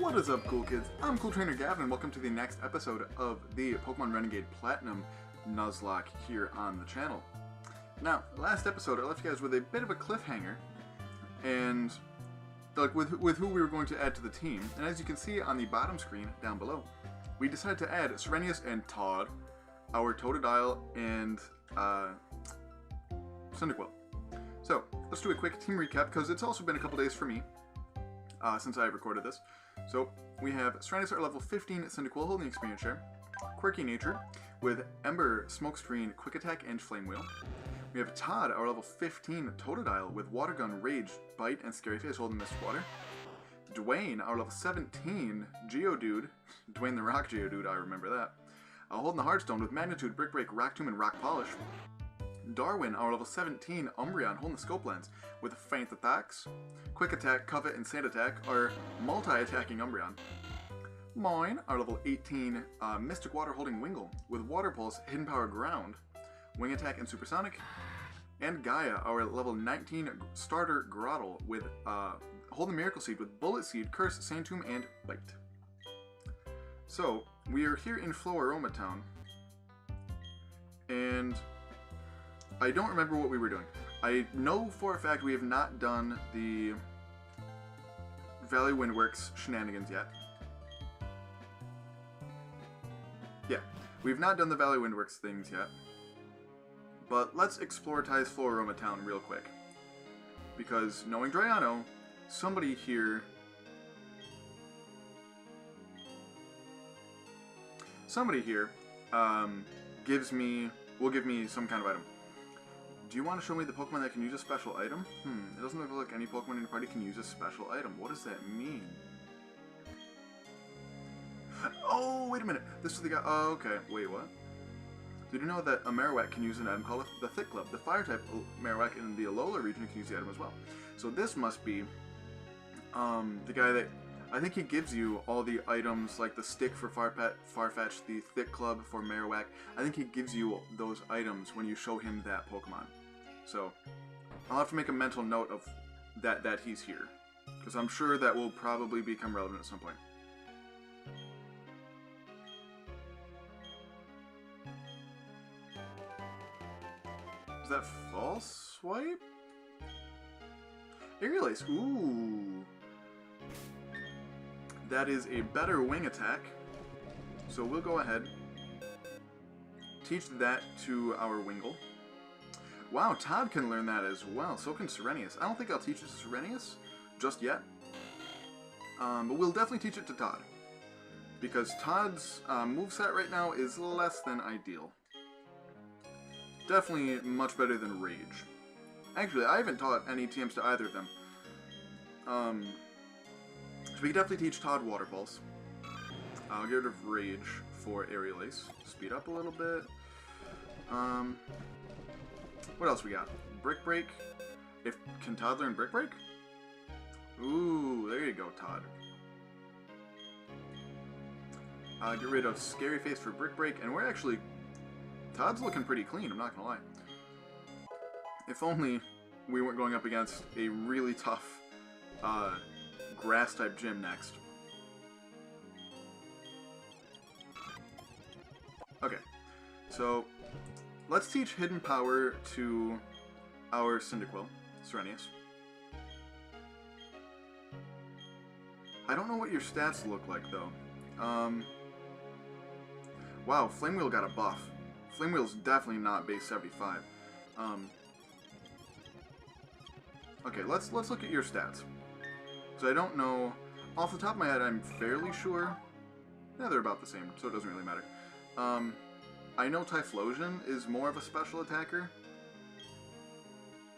What is up, cool kids? I'm Cool Trainer Gavin, and welcome to the next episode of the Pokemon Renegade Platinum Nuzlocke here on the channel. Now, last episode I left you guys with a bit of a cliffhanger, and like with who we were going to add to the team. And as you can see on the bottom screen down below, we decided to add Serenius and Todd, our Totodile, and Cyndaquil. So let's do a quick team recap because it's also been a couple days for me since I recorded this. So we have Serenius, our level 15 Cyndaquil, holding experience share, quirky nature with Ember, Smokescreen, Quick Attack, and Flame Wheel. We have Todd, our level 15 Totodile with Water Gun, Rage, Bite, and Scary Face, holding Mist Water. Dwayne, our level 17 Geodude, Dwayne the Rock Geodude, I remember that, holding the Heartstone with Magnitude, Brick Break, Rock Tomb, and Rock Polish. Darwin, our level 17 Umbreon, holding the Scope Lens with Feint Attacks, Quick Attack, Covet, and Sand Attack, our multi-attacking Umbreon. Mine, our level 18 Mystic Water, holding Wingull with Water Pulse, Hidden Power, Ground, Wing Attack, and Supersonic. And Gaia, our level 19 starter Grottle with holding Miracle Seed with Bullet Seed, Curse, Sand Tomb, and Bite. So, we are here in Floaroma Town, and I don't remember what we were doing. I know for a fact we have not done the Valley Windworks shenanigans yet. Yeah, we've not done the Valley Windworks things yet. But let's exploritize Floaroma Town real quick. Because knowing Drayano, somebody here will give me some kind of item. Do you want to show me the Pokemon that can use a special item? It doesn't look like any Pokemon in your party can use a special item. What does that mean? Oh, wait a minute. This is the guy. Oh, okay. Wait, what? Did you know that a Marowak can use an item called the Thick Club? The Fire-type Marowak in the Alola region can use the item as well. So this must be the guy that... I think he gives you all the items, like the stick for Farfetch, the Thick Club for Marowak. I think he gives you those items when you show him that Pokemon. So, I'll have to make a mental note of that he's here. Because I'm sure that will probably become relevant at some point. Is that false swipe? Aerial Ace, ooh. That is a better wing attack. So we'll go ahead, teach that to our Wingull. Wow, Todd can learn that as well. So can Serenius. I don't think I'll teach it to Serenius just yet. But we'll definitely teach it to Todd. Because Todd's moveset right now is less than ideal. Definitely much better than Rage. Actually, I haven't taught any TMs to either of them. So we can definitely teach Todd Water Pulse. I'll get rid of Rage for Aerial Ace. Speed up a little bit. What else we got? Brick Break. Can Todd learn Brick Break? Ooh, there you go, Todd. Get rid of Scary Face for Brick Break, and we're actually... Todd's looking pretty clean, I'm not gonna lie. If only we weren't going up against a really tough grass-type gym next. Okay, so let's teach Hidden Power to our Cyndaquil, Serenius. I don't know what your stats look like, though. Wow, Flame Wheel got a buff. Flame Wheel's definitely not base 75. Okay, let's look at your stats. So I don't know, off the top of my head, I'm fairly sure. Yeah, they're about the same, so it doesn't really matter. I know Typhlosion is more of a special attacker.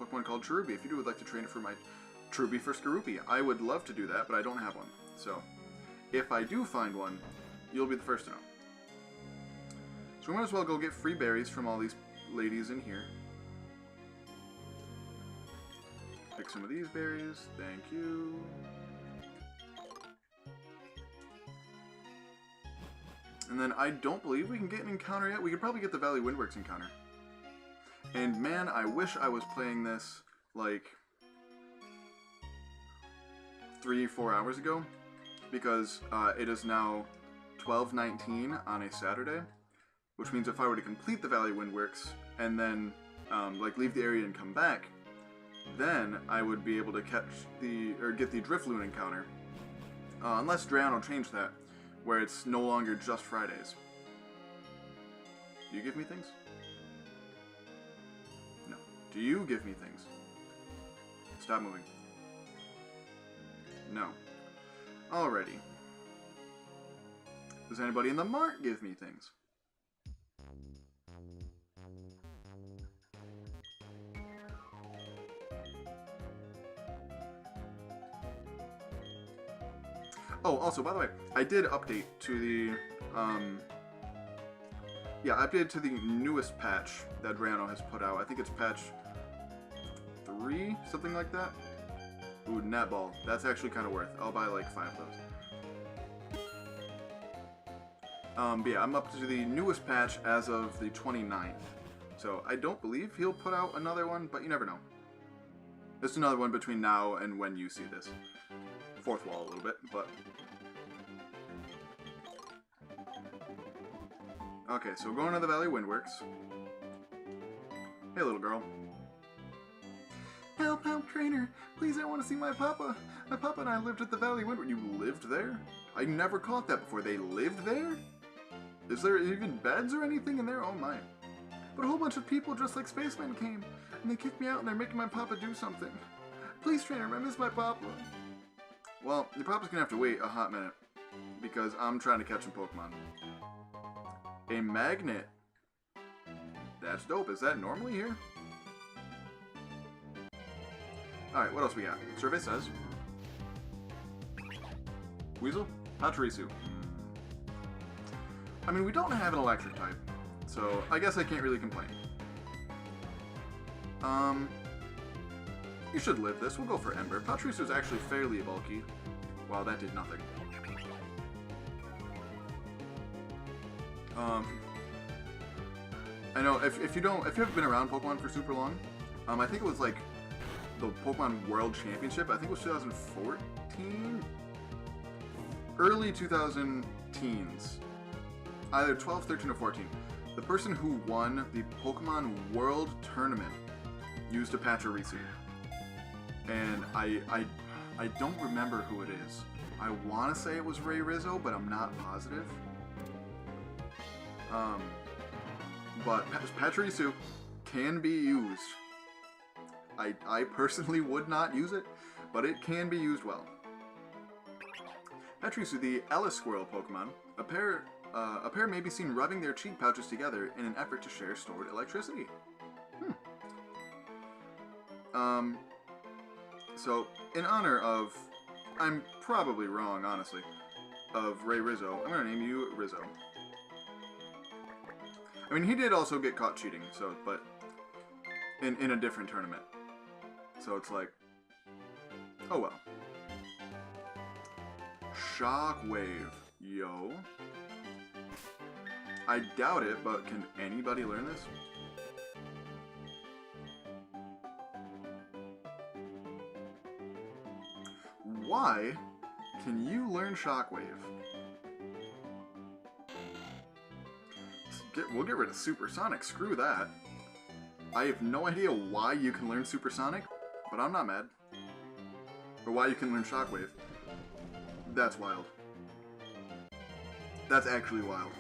Pokemon called Cherubi. If you would like to train it for my Cherubi for Skorupi, I would love to do that, but I don't have one. So, if I do find one, you'll be the first to know. So we might as well go get free berries from all these ladies in here. Pick some of these berries. Thank you. And then I don't believe we can get an encounter yet. We could probably get the Valley Windworks encounter. And man, I wish I was playing this like 3 or 4 hours ago. because it is now 12:19 on a Saturday, which means if I were to complete the Valley Windworks and then like leave the area and come back, then I would be able to catch get the Driftloon encounter. Unless Drayon will change that, where it's no longer just Fridays. Do you give me things? No. Do you give me things? Stop moving. No. Alrighty. Does anybody in the mart give me things? Oh, also, by the way, I did update to the, yeah, I updated to the newest patch that Drayon has put out. I think it's patch 3, something like that. Ooh, netball. That's actually kind of worth. I'll buy like 5 of those. But yeah, I'm up to the newest patch as of the 29th. So I don't believe he'll put out another one, but you never know. There's another one between now and when you see this. Fourth wall a little bit, but... Okay, so we're going to the Valley Windworks. Hey, little girl. Help, help, trainer! Please, I want to see my papa! My papa and I lived at the Valley Windworks. You lived there? I never caught that before. They lived there? Is there even beds or anything in there? Oh my. But a whole bunch of people dressed like spacemen came, and they kicked me out and they're making my papa do something. Please, trainer, I miss my papa. Well, your papa's gonna have to wait a hot minute, because I'm trying to catch some Pokemon. A magnet. That's dope. Is that normally here? Alright, what else we got? Survey says... Weasel? Pachirisu. I mean, we don't have an electric type, so I guess I can't really complain. You should live this. We'll go for Ember. Pachirisu is actually fairly bulky. Wow, that did nothing. I know if you haven't been around Pokemon for super long, I think it was like the Pokemon World Championship. I think it was 2014, early 2010s, either 12, 13, or 14. The person who won the Pokemon World Tournament used a Pachirisu. And I don't remember who it is. I want to say it was Ray Rizzo, but I'm not positive. But Pachirisu can be used. I personally would not use it, but it can be used well. Pachirisu, the Ellis Squirrel Pokemon, a pair may be seen rubbing their cheek pouches together in an effort to share stored electricity. So, in honor of, I'm probably wrong, honestly, of Ray Rizzo, I'm gonna name you Rizzo. I mean, he did also get caught cheating, so, but in a different tournament. So it's like, oh well. Shockwave, yo. I doubt it, but can anybody learn this? Why can you learn Shockwave? We'll get rid of Supersonic, screw that. I have no idea why you can learn Supersonic, but I'm not mad. Or why you can learn Shockwave. That's wild. That's actually wild.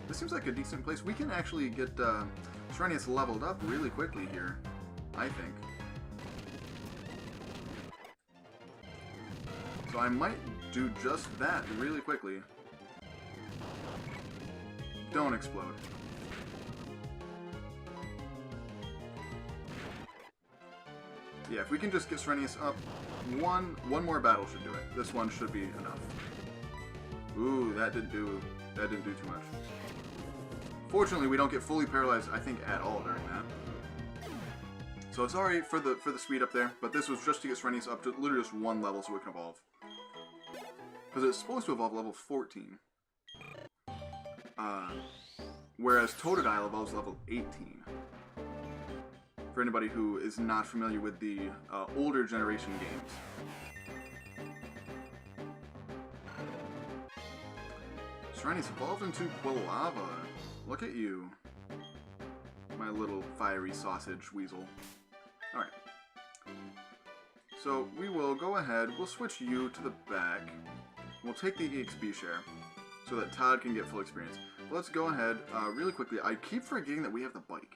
This seems like a decent place. We can actually get Shrinius leveled up really quickly here, I think. So I might do just that really quickly. Don't explode. Yeah, if we can just get Shrinius up, one more battle should do it. This one should be enough. Ooh, that didn't do too much. Fortunately, we don't get fully paralyzed, I think, at all during that. So sorry for the speed up there, but this was just to get Shrinius up to literally just one level so it can evolve. Because it's supposed to evolve level 14. Whereas Totodile evolves level 18. for anybody who is not familiar with the older generation games. Shini's evolved into Quilava. Look at you. My little fiery sausage weasel. Alright. So we will go ahead, we'll switch you to the back. We'll take the EXP share so that Todd can get full experience. But let's go ahead really quickly. I keep forgetting that we have the bike.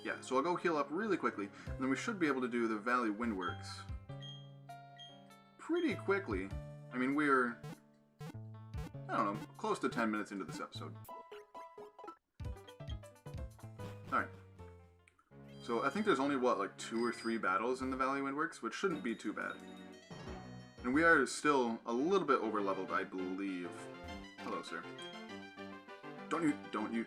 Yeah, so I'll go heal up really quickly, and then we should be able to do the Valley Windworks pretty quickly. I mean, we're, I don't know, close to 10 minutes into this episode. Alright. So I think there's only, what, like 2 or 3 battles in the Valley Windworks, which shouldn't be too bad. And we are still a little bit over-leveled, I believe. Hello, sir. Don't you,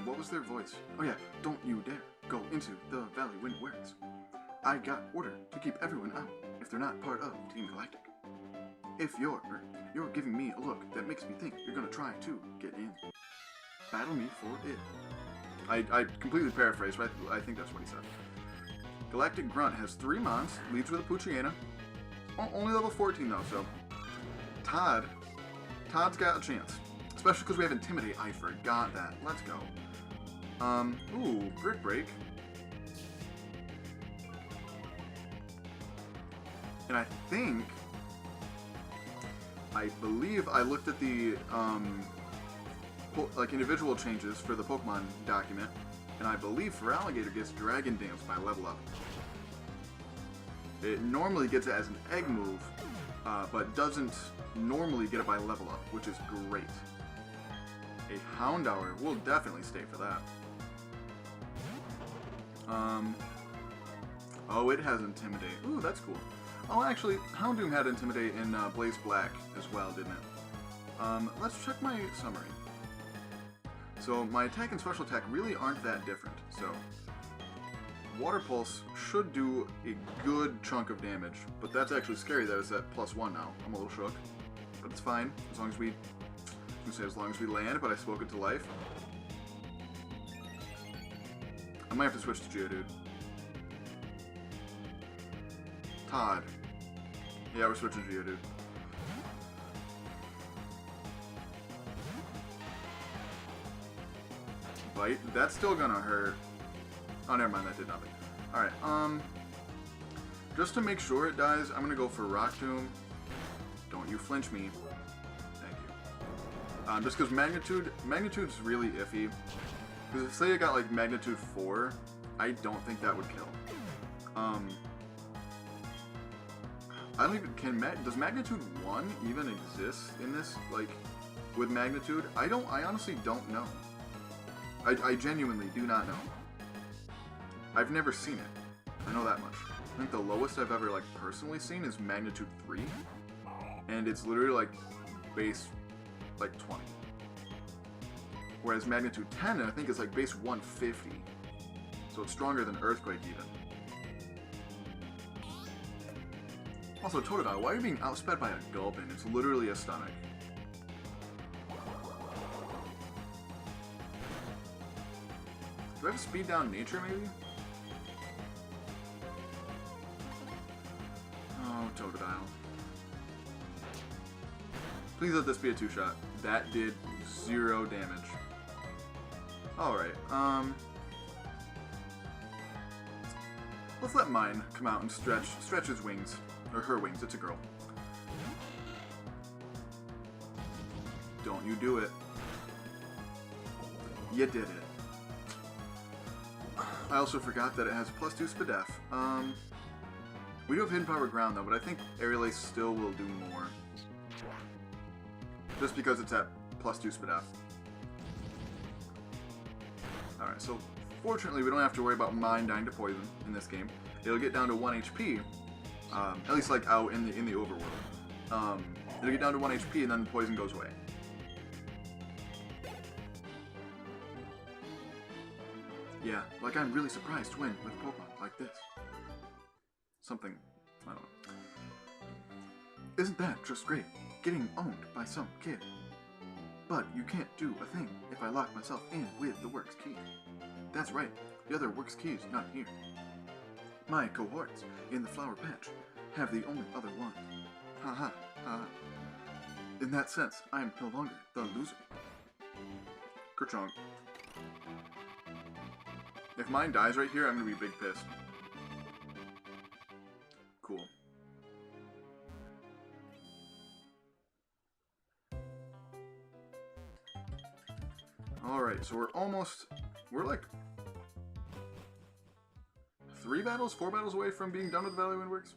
what was their voice? Oh yeah, don't you dare go into the Valley Windworks. I got order to keep everyone out if they're not part of Team Galactic. If you're giving me a look that makes me think you're gonna try to get in, battle me for it. I completely paraphrased, but I think that's what he said. Galactic Grunt has 3 mons, leads with a Poochyena. Only level 14 though, so Todd's got a chance. Especially because we have Intimidate. I forgot that. Let's go. Ooh, Brick Break. And I believe I looked at the, like individual changes for the Pokemon document, and I believe Feraligatr gets Dragon Dance by level up. It normally gets it as an egg move, but doesn't normally get it by level up, which is great. A Houndour will definitely stay for that. Oh, it has Intimidate. Ooh, that's cool. Oh, actually, Houndoom had Intimidate in Blaze Black as well, didn't it? Let's check my summary. So, my attack and special attack really aren't that different. So, Water Pulse should do a good chunk of damage, but that's actually scary that it's at +1 now. I'm a little shook, but it's fine, as long as we... as long as we land, but I spoke it to life. I might have to switch to Geodude. Todd. Yeah, we're switching to Geodude. Bite? That's still gonna hurt. Oh, never mind, that did nothing. Alright, just to make sure it dies, I'm gonna go for Rock Tomb. Don't you flinch me. Just because Magnitude's really iffy. Because say it got like Magnitude 4, I don't think that would kill. I don't even, does Magnitude 1 even exist in this, like, with Magnitude? I honestly don't know. I genuinely do not know. I've never seen it. I know that much. I think the lowest I've ever, like, personally seen is Magnitude 3. And it's literally, like, base... like 20. Whereas Magnitude 10, I think, is like base 150. So it's stronger than Earthquake even. Also, Totodile, why are you being outsped by a Gulpin? It's literally a stomach. Do I have speed down nature maybe? Oh, Totodile. Please let this be a 2-shot. That did 0 damage. Alright, let's let mine come out and stretch his wings. Or her wings, it's a girl. Don't you do it. You did it. I also forgot that it has +2 Spadef. We do have Hidden Power Ground though, but I think Aerial Ace still will do more. Just because it's at +2 Spadef. Alright, so fortunately we don't have to worry about mine dying to poison in this game. It'll get down to 1 HP, at least like out in the overworld. It'll get down to 1 HP and then the poison goes away. Yeah, like I'm really surprised to win with Pokemon like this. Something, I don't know. Isn't that just great? Getting owned by some kid. But you can't do a thing if I lock myself in with the works key. That's right, the other works key is not here. My cohorts in the flower patch have the only other one. Ha ha ha. In that sense, I am no longer the loser. Kerchunk. If mine dies right here, I'm gonna be big pissed. Cool. Alright, so we're like 4 battles away from being done with the Valley Windworks.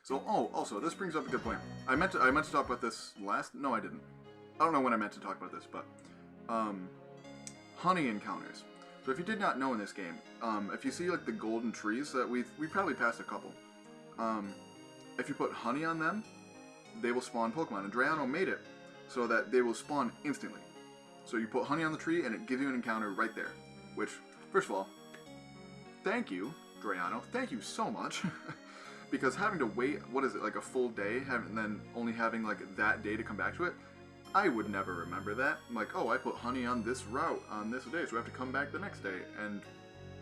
So, also, this brings up a good point. I meant to talk about this last, no I didn't. I don't know when I meant to talk about this, but, honey encounters. So if you did not know in this game, if you see like the golden trees that we probably passed a couple, if you put honey on them, they will spawn Pokemon, and Drayano made it so that they will spawn instantly. So you put honey on the tree, and it gives you an encounter right there. Which, first of all, thank you, Drayano. Thank you so much. Because having to wait, what is it, like a full day, and then only having like that day to come back to it, I would never remember that. I'm like, oh, I put honey on this route on this day, so I have to come back the next day. And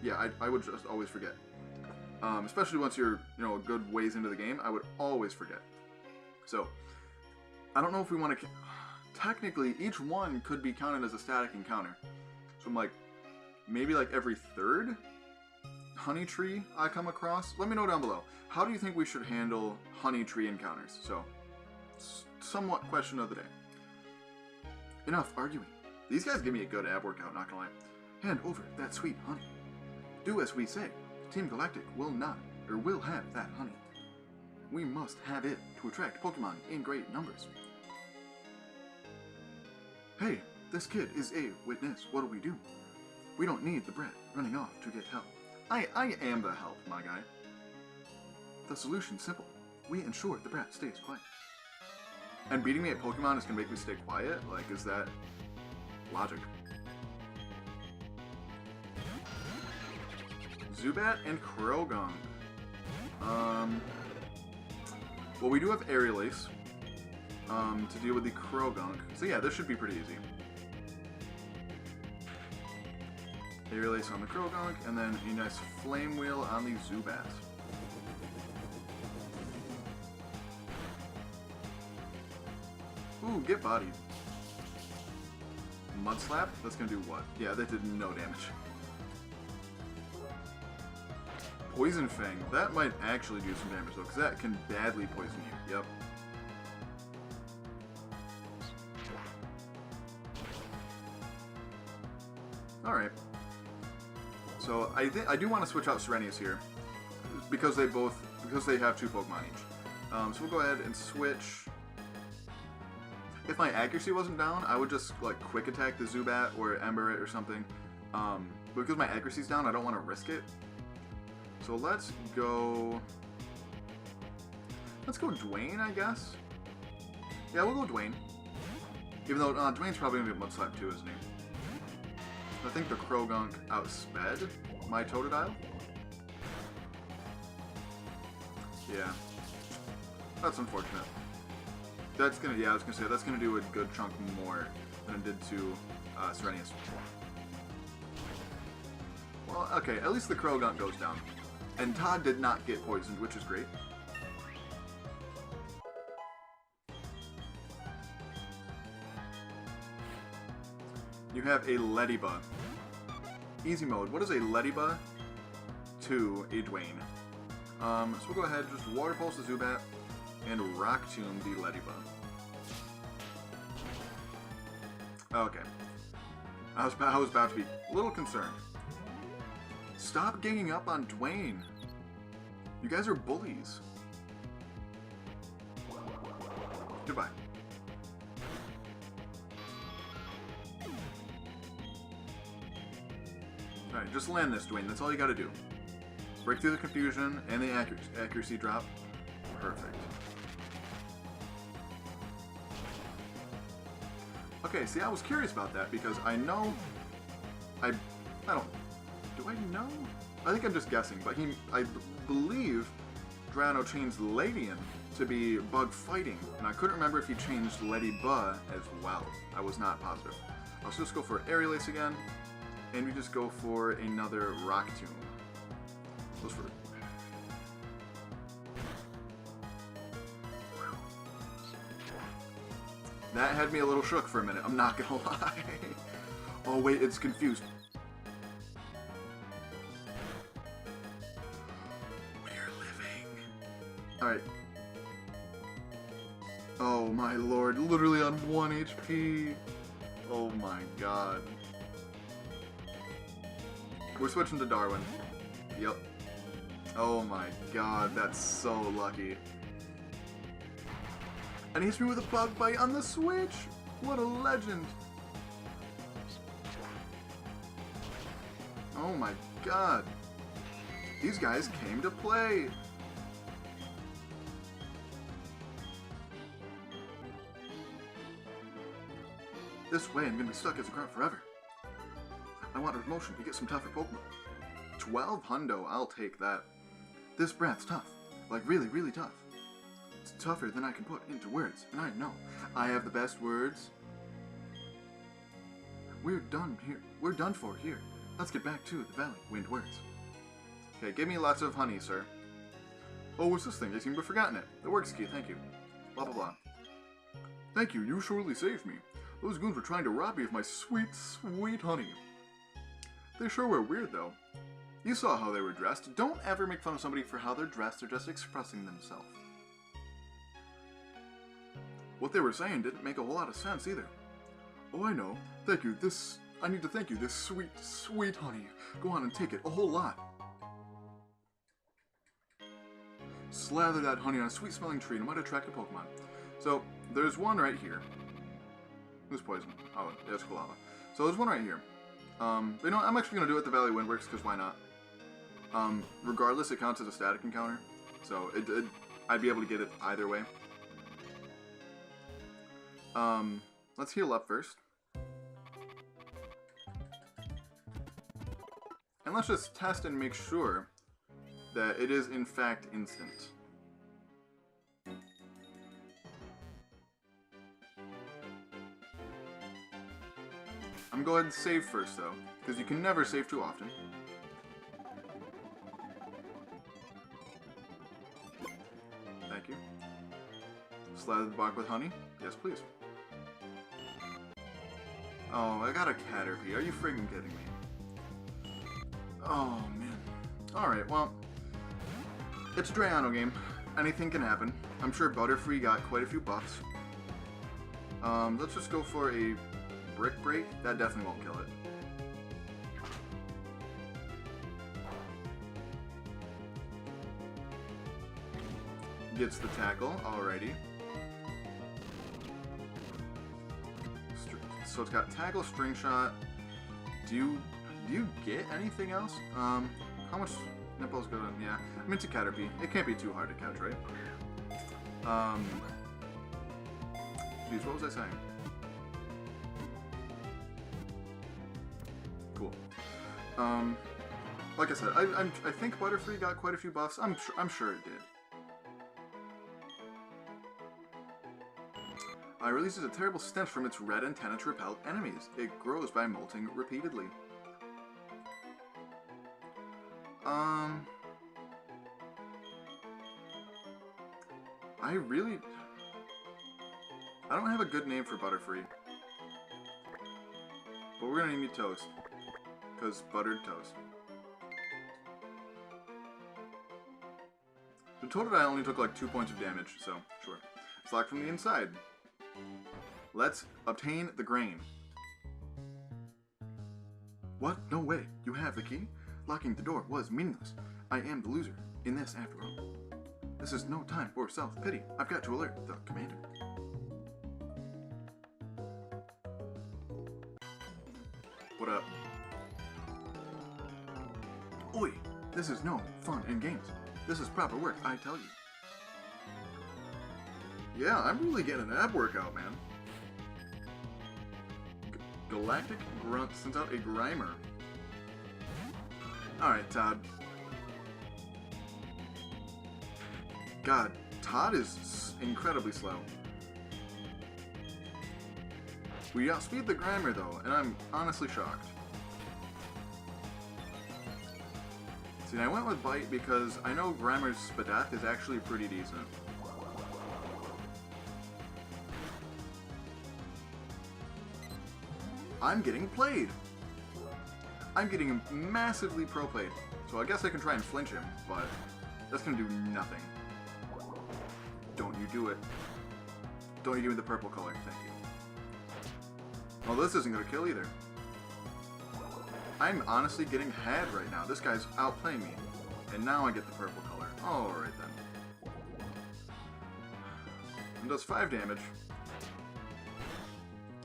yeah, I would just always forget. Especially once you're, a good ways into the game, I would always forget. So, I don't know if we want to... Technically, each one could be counted as a static encounter. So I'm like, maybe like every third honey tree I come across? Let me know down below. How do you think we should handle honey tree encounters? So, somewhat question of the day. Enough arguing. These guys give me a good ab workout, not gonna lie. Hand over that sweet honey. Do as we say. Team Galactic will have that honey. We must have it to attract Pokemon in great numbers. Hey, this kid is a witness. What do we do? We don't need the brat running off to get help. I am the help, my guy. The solution's simple. We ensure the brat stays quiet. And beating me at Pokemon is gonna make me stay quiet? Like, is that logic? Zubat and Croagunk. Well, we do have Aerial Ace to deal with the Croagunk. So yeah, this should be pretty easy. Aerial Ace on the Croagunk, and then a nice Flame Wheel on the Zubat. Ooh, get bodied. Mud Slap? That's gonna do what? Yeah, that did no damage. Poison Fang. That might actually do some damage though, because that can badly poison you. Yep. Alright. So I do want to switch out Serenius here, because they have 2 Pokemon each. So we'll go ahead and switch. If my accuracy wasn't down, I would just like quick attack the Zubat or Ember it or something. But because my accuracy's down, I don't want to risk it. So let's go Dwayne, I guess. Yeah, we'll go Dwayne. Even though Dwayne's probably gonna be a Mud Slap too, isn't he? I think the Croagunk outsped my Totodile. Yeah. That's unfortunate. That's gonna, yeah, I was gonna say, that's gonna do a good chunk more than it did to Serenius. Well, okay, at least the Croagunk goes down. And Todd did not get poisoned, which is great. You have a Leddyba. Easy mode. What is a Leddyba to a Dwayne? So we'll go ahead, just Water Pulse the Zubat, and Rock Tomb the Leddyba. Okay. I was about to be a little concerned. Stop ganging up on Dwayne. You guys are bullies. Goodbye. Alright, just land this, Dwayne. That's all you gotta do. Break through the confusion and the accuracy drop. Perfect. Okay, see, I was curious about that because I know... I don't... Do I know? I think I'm just guessing, but I believe Drano changed Ladian to be Bug Fighting, and I couldn't remember if he changed Ladybug as well. I was not positive. Let's just go for Aerial Ace again, and we just go for another Rock Tomb. Let's for that had me a little shook for a minute, I'm not gonna lie. Oh wait, it's confused. We're living. Alright. Oh my lord, literally on 1 HP. Oh my god. We're switching to Darwin. Yep. Oh my god, that's so lucky. And he hits me with a Bug Bite on the Switch! What a legend! Oh my god. These guys came to play! This way I'm gonna be stuck as a grunt forever. I want a promotion to get some tougher Pokemon. 12 hundo, I'll take that. This breath's tough. Like really, really tough. It's tougher than I can put into words, and I know I have the best words. We're done here. We're done for here. Let's get back to the valley. Wind words. Okay, give me lots of honey, sir. Oh, what's this thing? I seem to have forgotten it. The works key, thank you. Blah, blah, blah. Thank you, you surely saved me. Those goons were trying to rob me of my sweet, sweet honey. They sure were weird, though. You saw how they were dressed. Don't ever make fun of somebody for how they're dressed. They're just expressing themselves. What they were saying didn't make a whole lot of sense, either. Oh, I know. Thank you. I need to thank you. This sweet, sweet honey. Go on and take it. A whole lot. Slather that honey on a sweet-smelling tree and it might attract a Pokemon. So, there's one right here. Who's poison? Oh, it's Kalava. So there's one right here. You know, I'm actually going to do it at the Valley Windworks, because why not? Regardless, it counts as a static encounter. So, I'd be able to get it either way. Let's heal up first. And let's just test and make sure that it is in fact instant. I'm going to go ahead and save first though, because you can never save too often. Thank you. Slather the bark with honey? Yes, please. Oh, I got a Caterpie. Are you friggin' kidding me? Oh, man. Alright, well, it's a Drayano game. Anything can happen. I'm sure Butterfree got quite a few buffs. Let's just go for a Brick Break. That definitely won't kill it. Gets the tackle, alrighty. So it's got tackle, string shot. Do you get anything else? How much nipples go in? Yeah, I mean it's a Caterpie. It can't be too hard to catch, right? Geez, what was I saying? Cool. Like I said, I think Butterfree got quite a few buffs. I'm sure it did. It releases a terrible stench from its red antenna to repel enemies. It grows by molting repeatedly. I don't have a good name for Butterfree. But we're gonna name you Toast. Because buttered toast. The Totodile only took like 2 points of damage, so sure. It's locked from the inside. Let's obtain the grain. What? No way. You have the key? Locking the door was meaningless. I am the loser in this after all. This is no time for self-pity. I've got to alert the commander. What up? Oi! This is no fun and games. This is proper work, I tell you. Yeah, I'm really getting an ab workout, man. Galactic Grunt sends out a Grimer. Alright, Todd. God, Todd is incredibly slow. We outspeed the Grimer though, and I'm honestly shocked. See, I went with Bite because I know Grimer's Spadef is actually pretty decent. I'm getting played! I'm getting massively pro-played. So I guess I can try and flinch him, but that's gonna do nothing. Don't you do it. Don't you give me the purple color, thank you. Well, this isn't gonna kill either. I'm honestly getting had right now. This guy's outplaying me. And now I get the purple color. Alright then. And does 5 damage.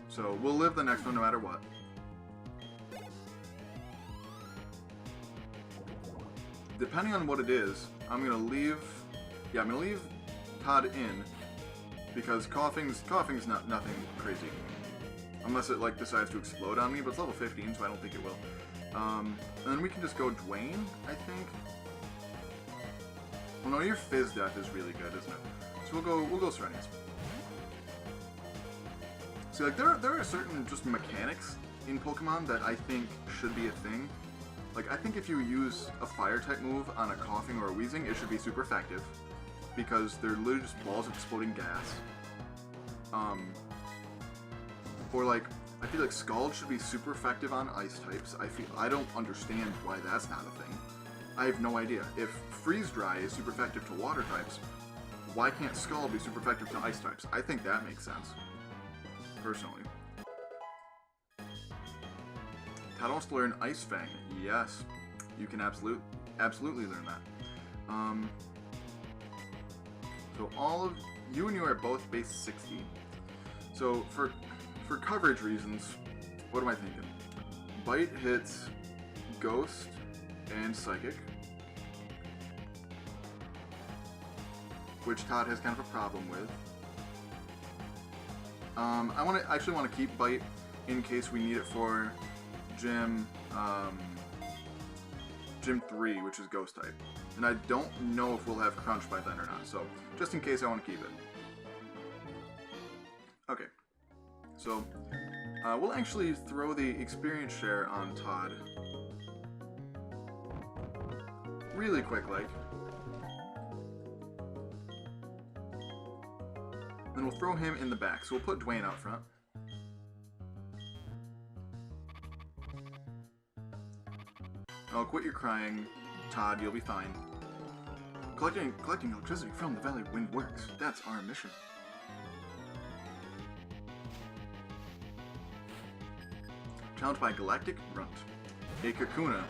So we'll live the next one no matter what. Depending on what it is, I'm gonna leave Todd in because coughing's nothing crazy. Unless it like decides to explode on me, but it's level 15, so I don't think it will. And then we can just go Dwayne, I think. Well, no, your Fizz Death is really good, isn't it? So we'll go Serenius. See, like there are certain just mechanics in Pokemon that I think should be a thing. Like I think if you use a Fire type move on a Coughing or a Wheezing, it should be super effective because they're literally just balls of exploding gas. Or like, I feel like Scald should be super effective on ice types. I don't understand why that's not a thing. I have no idea. If Freeze Dry is super effective to water types, why can't Scald be super effective to ice types? I think that makes sense. Personally. Todd wants to learn Ice Fang. Yes, you can absolutely learn that. So all of you and you are both base 60. So for coverage reasons, what am I thinking? Bite hits Ghost and Psychic, which Todd has kind of a problem with. I actually want to keep Bite in case we need it for Gym 3, which is Ghost type. And I don't know if we'll have Crunch by then or not, so just in case I want to keep it. Okay. So, we'll actually throw the experience share on Todd. Really quick, like. Then we'll throw him in the back. So we'll put Dwayne out front. Oh, quit your crying, Todd, you'll be fine. Collecting electricity from the Valley Wind works. That's our mission. Challenged by Galactic Grunt. A Kakuna.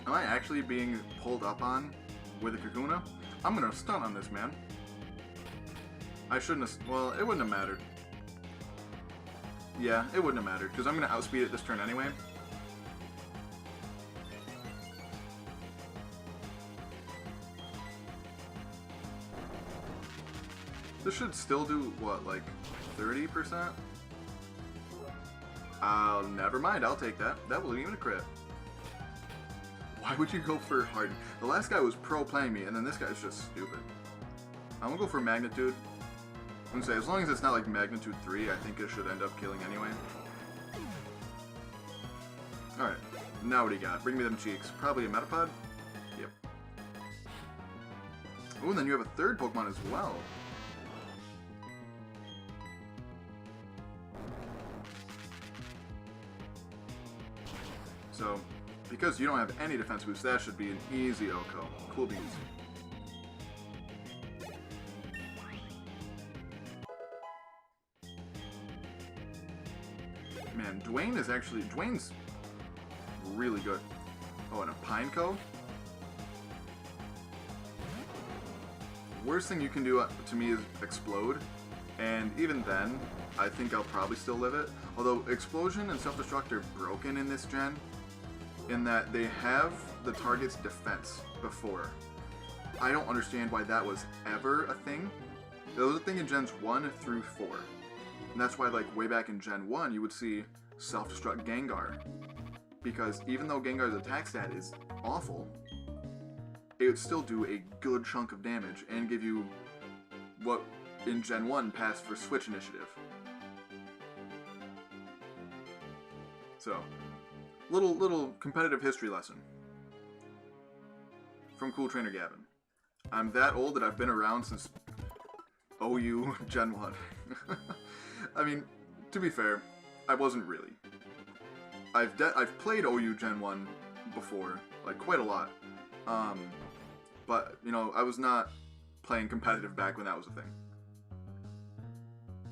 Am I actually being pulled up on with a Kakuna? I'm gonna stun on this man. I shouldn't have, well, it wouldn't have mattered. Yeah, it wouldn't have mattered, because I'm gonna outspeed it this turn anyway. This should still do, what, like 30%? Never mind, I'll take that. That wasn't even a crit. Why would you go for Harden? The last guy was pro-playing me, and then this guy's just stupid. I'm gonna go for Magnitude. I'm gonna say, as long as it's not like Magnitude 3, I think it should end up killing anyway. Alright, now what do you got? Bring me them cheeks. Probably a Metapod? Yep. Oh, and then you have a third Pokemon as well. So, because you don't have any defense boost, that should be an easy OHKO. Cool beans. Man, Dwayne's really good. Oh, and a Pineco? Worst thing you can do to me is explode, and even then, I think I'll probably still live it. Although Explosion and Self-Destruct are broken in this gen, in that they have the target's defense before. I don't understand why that was ever a thing. That was a thing in Gens 1 through 4. And that's why, like, way back in Gen 1, you would see Self-Destruct Gengar. because even though Gengar's attack stat is awful, it would still do a good chunk of damage and give you what in Gen 1 passed for Switch Initiative. So, little competitive history lesson from Cool Trainer Gavin. I'm that old that I've been around since OU Gen 1. I mean, to be fair, I wasn't really. I've played OU Gen 1 before, like quite a lot. But, you know, I was not playing competitive back when that was a thing.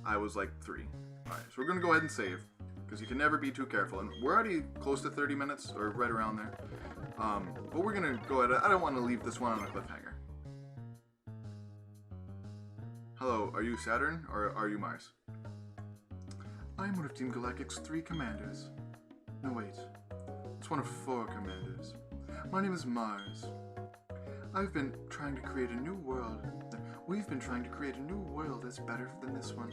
I was like 3. Alright, so we're going to go ahead and save, because you can never be too careful. And we're already close to 30 minutes, or right around there. But we're going to go ahead. I don't want to leave this one on a cliffhanger. Hello, are you Saturn, or are you Mars? I'm one of Team Galactic's 3 commanders. No, wait. It's one of 4 commanders. My name is Mars. I've been trying to create a new world. We've been trying to create a new world that's better than this one.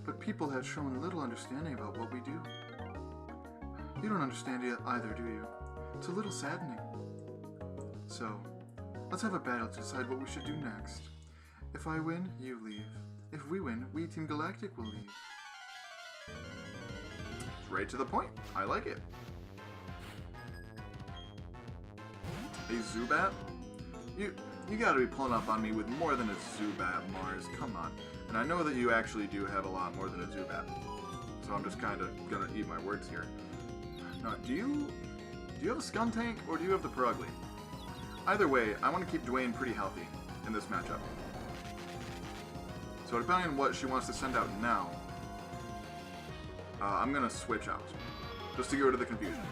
But people have shown little understanding about what we do. You don't understand it either, do you? It's a little saddening. So, let's have a battle to decide what we should do next. If I win, you leave. If we win, we Team Galactic will leave. Right to the point. I like it. A Zubat? You gotta be pulling up on me with more than a Zubat, Mars. Come on. And I know that you actually do have a lot more than a Zubat. So I'm just kind of gonna eat my words here. Now, do you have a Skuntank or do you have the Purugly? Either way, I want to keep Dwayne pretty healthy in this matchup. So depending on what she wants to send out now, I'm gonna switch out. Just to get rid of the confusion.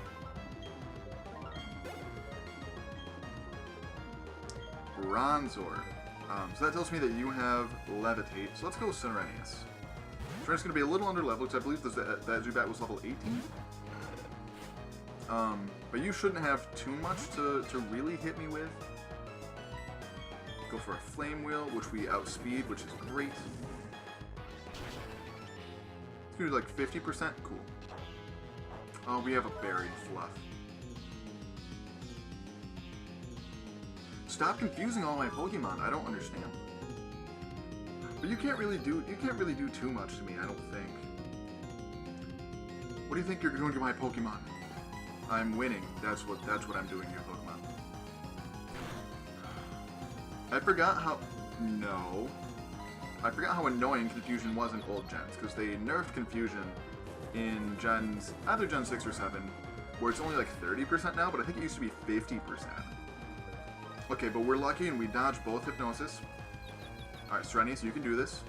Bronzor. So that tells me that you have Levitate. So let's go Serenius. Serenius is going to be a little under level, because I believe that Zubat was level 18. But you shouldn't have too much to really hit me with. Go for a Flame Wheel, which we outspeed, which is great. It's going to be like 50%. Cool. Oh, we have a Buried Fluff. Stop confusing all my Pokemon. I don't understand. But you can't really do too much to me, I don't think. What do you think you're doing to my Pokemon? I'm winning. That's what I'm doing to your Pokemon. I forgot how annoying Confusion was in old gens, because they nerfed Confusion in either Gen 6 or 7, where it's only like 30% now, but I think it used to be 50%. Okay, but we're lucky and we dodged both Hypnosis. Alright, Serenius, you can do this.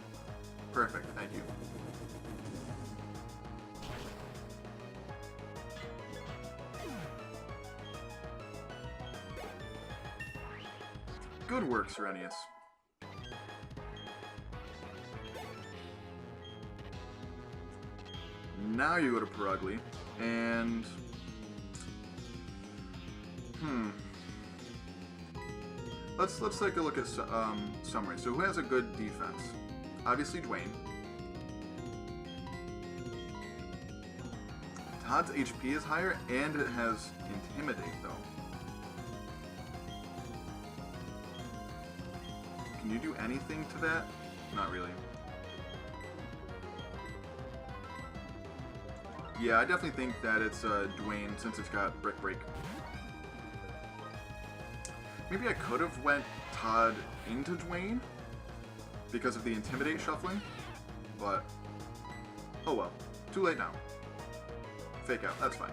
Perfect, thank you. Good work, Serenius. Now you go to Purugly, and... Let's take a look at summary. So who has a good defense? Obviously Dwayne. Todd's HP is higher, and it has Intimidate, though. Can you do anything to that? Not really. Yeah, I definitely think that it's Dwayne, since it's got Brick Break. Maybe I could have went Todd into Dwayne because of the Intimidate shuffling, but oh well. Too late now. Fake out, that's fine.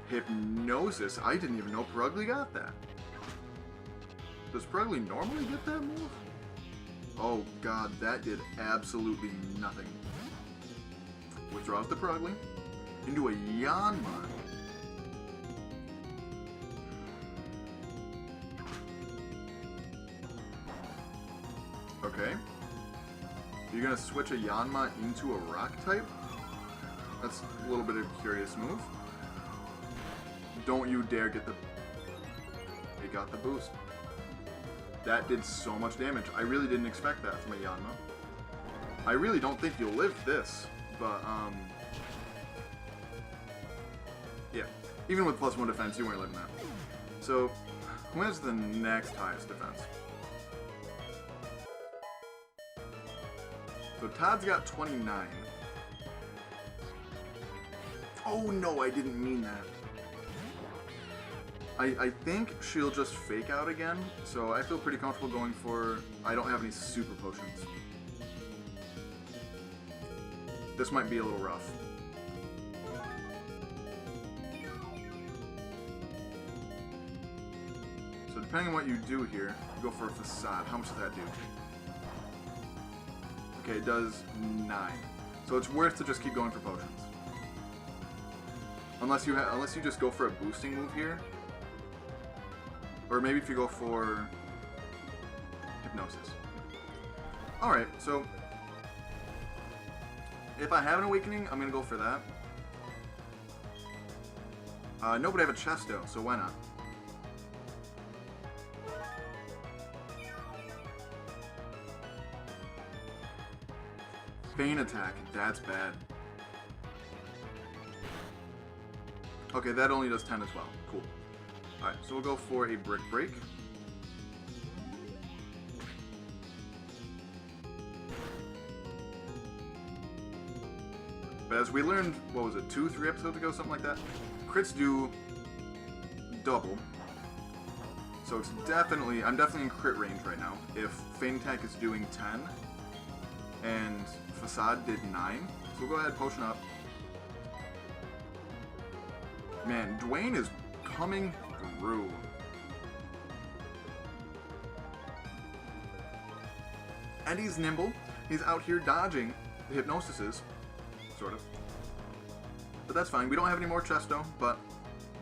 Hypnosis? I didn't even know Purugly got that. Does Purugly normally get that move? Oh god, that did absolutely nothing. Withdraws the Purugly into a Yanma. Okay. You're gonna switch a Yanma into a rock type? That's a little bit of a curious move. Don't you dare get the... It got the boost. That did so much damage. I really didn't expect that from a Yanma. I really don't think you'll live this, but, yeah. Even with +1 defense, you weren't living that. So, who has the next highest defense? So Todd's got 29. Oh no, I didn't mean that. I think she'll just fake out again, so I feel pretty comfortable going for... I don't have any super potions. This might be a little rough. So depending on what you do here, you go for a facade. How much does that do? Okay, it does 9. So it's worth to just keep going for potions. Unless you just go for a boosting move here. Or maybe if you go for hypnosis. Alright, so if I have an awakening, I'm gonna go for that. No, but I have a Chesto, so why not? Bane attack, that's bad. Okay, that only does 10 as well. Cool. Alright, so we'll go for a Brick Break. But as we learned, what was it, 2-3 episodes ago, something like that? Crits do double. So it's definitely, I'm definitely in crit range right now. If Feint Attack is doing 10, and Facade did 9, so we'll go ahead and potion up. Man, Dwayne is coming through. And he's nimble. He's out here dodging the hypnosises. Sort of. But that's fine. We don't have any more Chesto, but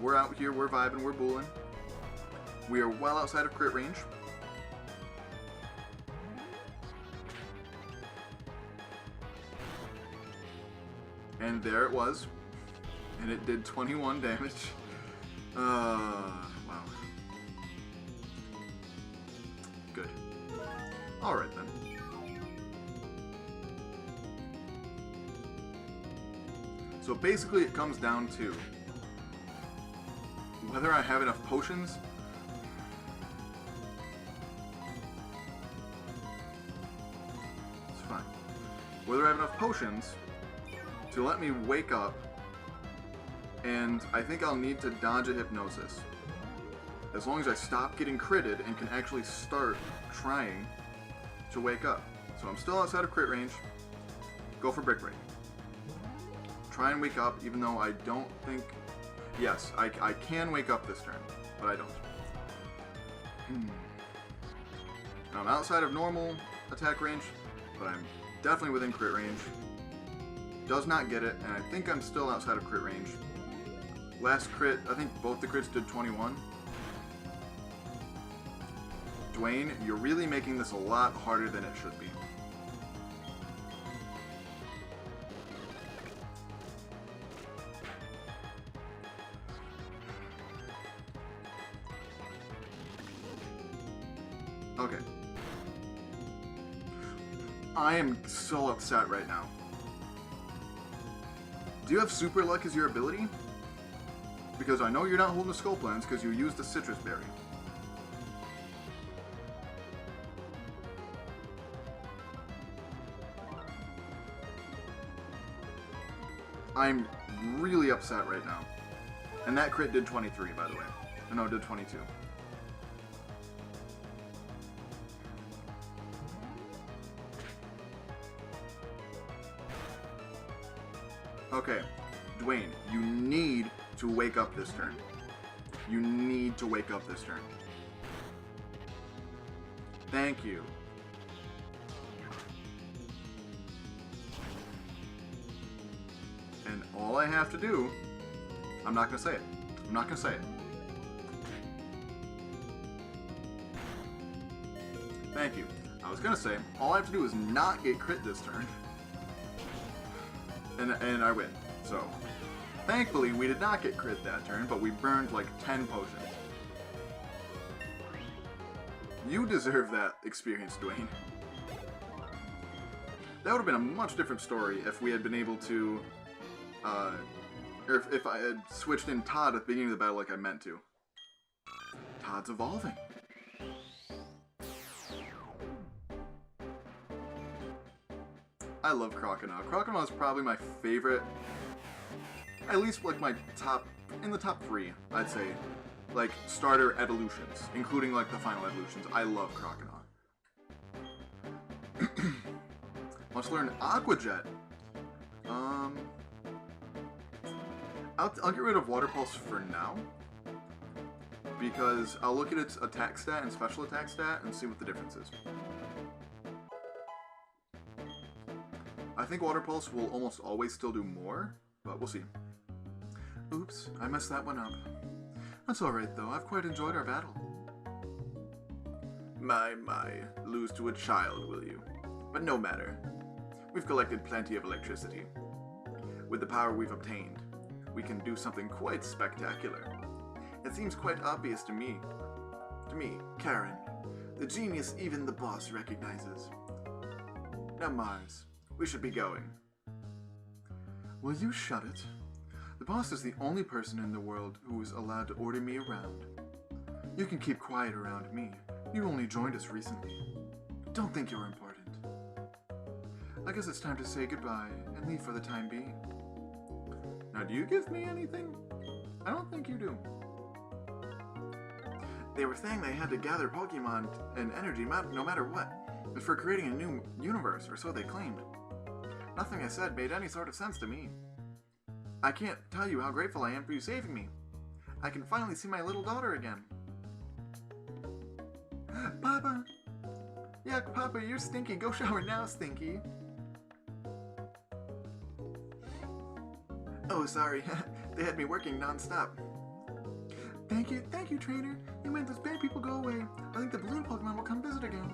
we're out here, we're vibing, we're booling. We are well outside of crit range. And there it was. And it did 21 damage. Wow. Good. Alright then. So basically it comes down to whether I have enough potions. It's fine. Whether I have enough potions to let me wake up, and I think I'll need to dodge a hypnosis. As long as I stop getting critted and can actually start trying to wake up. So I'm still outside of crit range. Go for Brick Break. Try and wake up, even though I don't think... Yes, I can wake up this turn, but I don't. I'm outside of normal attack range, but I'm definitely within crit range. Does not get it, and I think I'm still outside of crit range. Last crit, I think both the crits did 21. Dwayne, you're really making this a lot harder than it should be. Okay. I am so upset right now. Do you have Super Luck as your ability? Because I know you're not holding the Scope Lens because you used the Citrus Berry. I'm really upset right now. And that crit did 23, by the way. No, it did 22. Okay, Dwayne, you need to wake up this turn. You need to wake up this turn. Thank you. And all I have to do, I'm not going to say it. I'm not going to say it. Thank you. I was going to say, all I have to do is not get crit this turn. And I win. So, thankfully, we did not get crit that turn, but we burned like 10 potions. You deserve that experience, Dwayne. That would have been a much different story if we had been able to, or if I had switched in Todd at the beginning of the battle like I meant to. Todd's evolving. I love Croconaw. Croconaw is probably my favorite, at least like my top, in the top 3, I'd say. Like, starter evolutions, including like the final evolutions. I love Croconaw. Let's learn Aqua Jet. I'll get rid of Water Pulse for now, because I'll look at its attack stat and special attack stat and see what the difference is. I think Water Pulse will almost always still do more, but we'll see. Oops, I messed that one up. That's alright though, I've quite enjoyed our battle. My, lose to a child, will you? But no matter. We've collected plenty of electricity. With the power we've obtained, we can do something quite spectacular. It seems quite obvious to me, Karen, the genius even the boss recognizes. Now Mars, we should be going. Will you shut it? The boss is the only person in the world who is allowed to order me around. You can keep quiet around me. You only joined us recently. Don't think you're important. I guess it's time to say goodbye and leave for the time being. Now, do you give me anything? I don't think you do. They were saying they had to gather Pokemon and energy no matter what, but for creating a new universe, or so they claimed. Nothing I said made any sort of sense to me. I can't tell you how grateful I am for you saving me. I can finally see my little daughter again. Papa! Yuck, Papa, you're stinky. Go shower now, Stinky. Oh, sorry. They had me working non-stop. Thank you, trainer. You made those bad people go away. I think the balloon Pokemon will come visit again.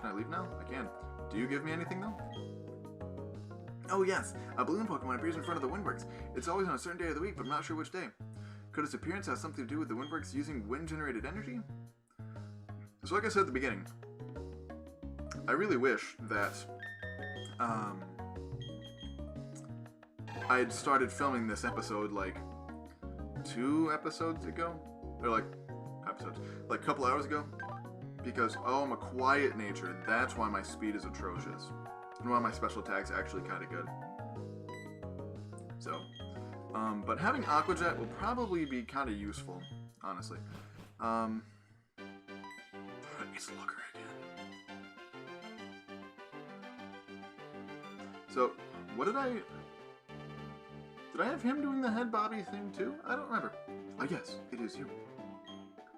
Can I leave now? I can. Do you give me anything, though? Oh yes, a balloon Pokemon appears in front of the Windworks. It's always on a certain day of the week, but I'm not sure which day. Could its appearance have something to do with the Windworks using wind-generated energy? So like I said at the beginning, I really wish that I had started filming this episode like 2 episodes ago, or like a couple hours ago, because I'm a quiet nature. That's why my speed is atrocious. And why my special attack's actually kind of good. So, but having Aqua Jet will probably be kind of useful, honestly. It's Looker again. So, what did I have him doing the head bobby thing too? I don't remember. Ah yes, it is you.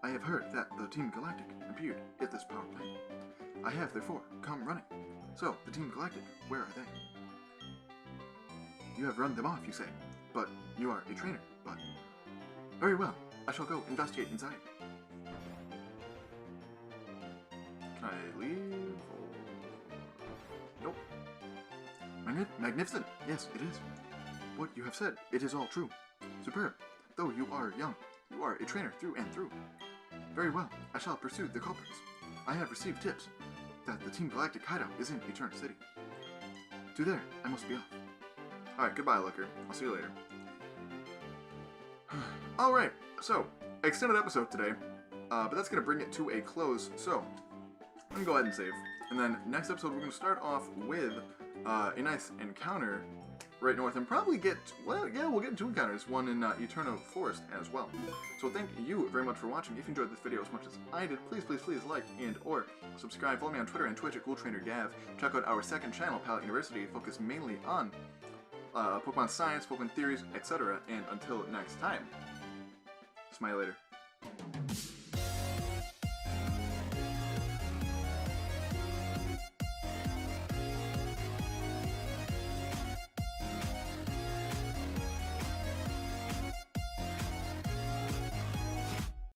I have heard that the Team Galactic appeared at this power plant. I have therefore come running. So, the Team Galactic, where are they? You have run them off, you say, but you are a trainer, but... Very well, I shall go investigate inside. Can I leave? Nope. Magnificent, yes, it is. What you have said, it is all true. Superb. Though you are young, you are a trainer through and through. Very well, I shall pursue the culprits. I have received tips that the Team Galactic hideout is in Eternal City. To there, I must be off. Alright, goodbye, Looker. I'll see you later. Alright, so, extended episode today, but that's going to bring it to a close, so, I'm going to go ahead and save. And then, next episode, we're going to start off with a nice encounter right north, and probably get, well, yeah, we'll get 2 encounters, one in Eternal Forest as well. So thank you very much for watching. If you enjoyed this video as much as I did, please like and or subscribe. Follow me on Twitter and Twitch at CoolTrainerGav. Check out our second channel, Palette University, focused mainly on Pokemon science, Pokemon theories, etc. And until next time, smile later.